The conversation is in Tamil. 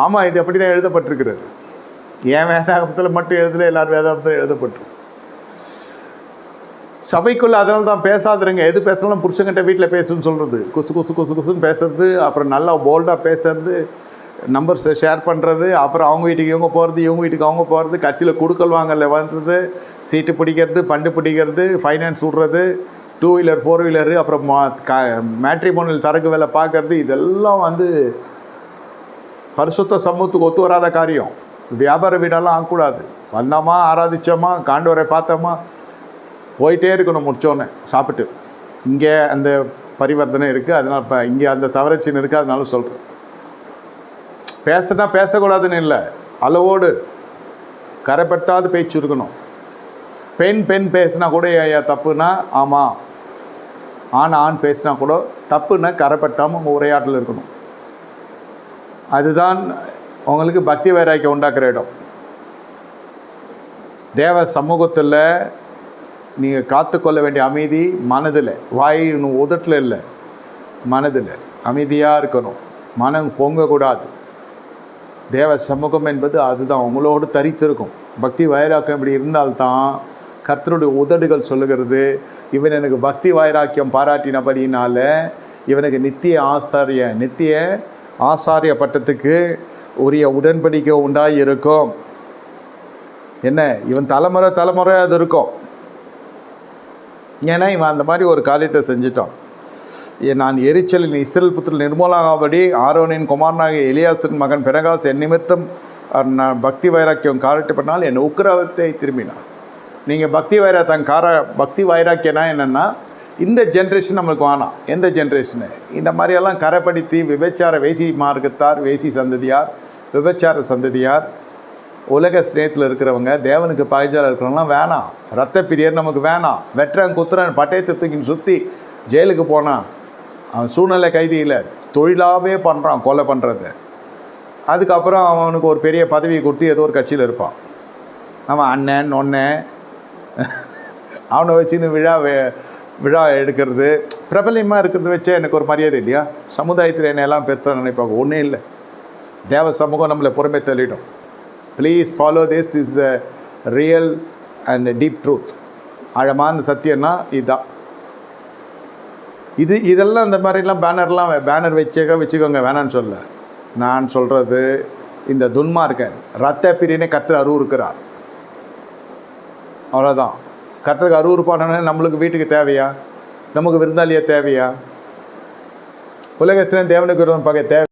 ஆமாம், இது அப்படி தான் எழுதப்பட்டிருக்கிறது. என் வேதாகமத்தில் மட்டும் எழுதல, எல்லார் வேதாகமத்தில் எழுதப்பட்டிருக்கும். சபைக்குள்ளே அதனால தான் பேசாதுருங்க. எது பேசலாம் புருஷங்கிட்ட வீட்டில் பேசுன்னு சொல்கிறது, குசு குசு குசு குசுன்னு பேசுறது, அப்புறம் நல்லா போல்டாக பேசுறது, நம்பர்ஸை ஷேர் பண்ணுறது, அப்புறம் அவங்க வீட்டுக்கு இவங்க போகிறது, இவங்க வீட்டுக்கு அவங்க போகிறது, கட்சியில் குடுக்கல் வாங்கல வந்தது, சீட்டு பிடிக்கிறது, பண்டு பிடிக்கிறது, ஃபைனான்ஸ் விட்றது, 2 வீலர் 4 வீலரு, அப்புறம் மேட்ரிமோனியல் தரகு வேலை பார்க்கறது, இதெல்லாம் பரிசுத்த சமூகத்துக்கு ஒத்து வராத காரியம். வியாபார வீடெல்லாம் ஆகக்கூடாது. வந்தோமா, ஆராதித்தோமா, காண்டவரை பார்த்தோமா, போயிட்டே இருக்கணும். முடித்தோன்னே சாப்பிட்டு இங்கே அந்த பரிவர்த்தனை இருக்குது, அதனால் இப்போ இங்கே அந்த சவரட்சின் இருக்குது, அதனால சொல்கிறேன். பேசுனா பேசக்கூடாதுன்னு இல்லை, அளவோடு கரைப்பட்டாது பேச்சு இருக்கணும். பெண் பேசினா கூட தப்புனா ஆமாம், ஆண் பேசினா கூட தப்புன்னா கரைப்பட்டாமல் உங்கள் உரையாடல் இருக்கணும். அதுதான் உங்களுக்கு பக்தி வைராக்கியம் உண்டாக்குற இடம். தேவ சமூகத்தில் நீங்கள் காத்துக்கொள்ள வேண்டிய அமைதி மனதில், வாய் உதட்டில் இல்லை, மனதில் அமைதியாக இருக்கணும். மனம் பொங்கக்கூடாது. தேவ சமூகம் என்பது அதுதான் உங்களோடு தரித்திருக்கும். பக்தி வைராக்கியம் இப்படி இருந்தால்தான் கர்த்தருடைய உதடுகள் சொல்லுகிறது, இவன் எனக்கு பக்தி வைராக்கியம் பாராட்டினபடினால இவனுக்கு நித்திய ஆசாரிய பட்டத்துக்கு உரிய உடன்படிக்கை உண்டாகி இருக்கும். என்ன, இவன் தலைமுறை அது இருக்கும். ஏன்னா இவன் அந்த மாதிரி ஒரு காரியத்தை செஞ்சிட்டான். நான் எரிச்சலின் இஸ்ரவேல் புத்திரர் நிர்மூலமாகும்படி ஆரோனின் குமாரனாகிய எலியாசின் மகன் பினகாஸ் என் நிமித்தம் நான் பக்தி வைராக்கியம் காரட்டப்பட்டால் என் உக்கிரவத்தை திரும்பினான். நீங்கள் பக்தி வைராக்கியம்னா என்னென்னா, இந்த ஜென்ரேஷன் நம்மளுக்கு வேணாம். எந்த ஜென்ரேஷனு இந்த மாதிரியெல்லாம் கரைப்படுத்தி விபச்சார வேசி மார்க்கத்தார், வேசி சந்ததியார், விபச்சார சந்ததியார், உலக ஸ்நேகத்தில் இருக்கிறவங்க, தேவனுக்கு பாய்ஜால் இருக்கிறவங்களாம் வேணாம். ரத்த பிரியர் நமக்கு வேணாம். வெட்டுறன் குத்துறன் பட்டயத்தை தூக்கின்னு சுற்றி ஜெயிலுக்கு போனான். அவன் சூழ்நிலை கைதி இல்லை, தொழிலாகவே பண்ணுறான் கொலை பண்ணுறது. அதுக்கப்புறம் அவனுக்கு ஒரு பெரிய பதவியை கொடுத்து ஏதோ ஒரு கட்சியில் இருப்பான். அவன் அண்ணன் அவனை வச்சுன்னு விழா எடுக்கிறது, பிரபலமாக இருக்கிறது வச்சா எனக்கு ஒரு மரியாதை இல்லையா? சமுதாயத்தில் என்னெல்லாம் பெருசாக நினைப்பாங்க. ஒன்றும் இல்லை, தேவ சமூகம் நம்மளை புறமே தள்ளிடும். Please follow this is a real and deep truth. ஆழமான சத்தியம்னா இதுதான். இதெல்லாம் இந்த மாதிரிலாம் பேனர் வச்சுக்கோங்க, வேணான்னு சொல்ல. நான் சொல்கிறது, இந்த துன்மார்க்கன் ரத்த பிரியனை கர்த்தர் அருவருக்கிறார். அவ்வளோதான். கர்த்தருக்கு அருவருப்பானே நம்மளுக்கு வீட்டுக்கு தேவையா? நமக்கு விருந்தாளியாக தேவையா? உலகத்தில் தேவனுக்கு விரோதம் பார்க்க தேவை.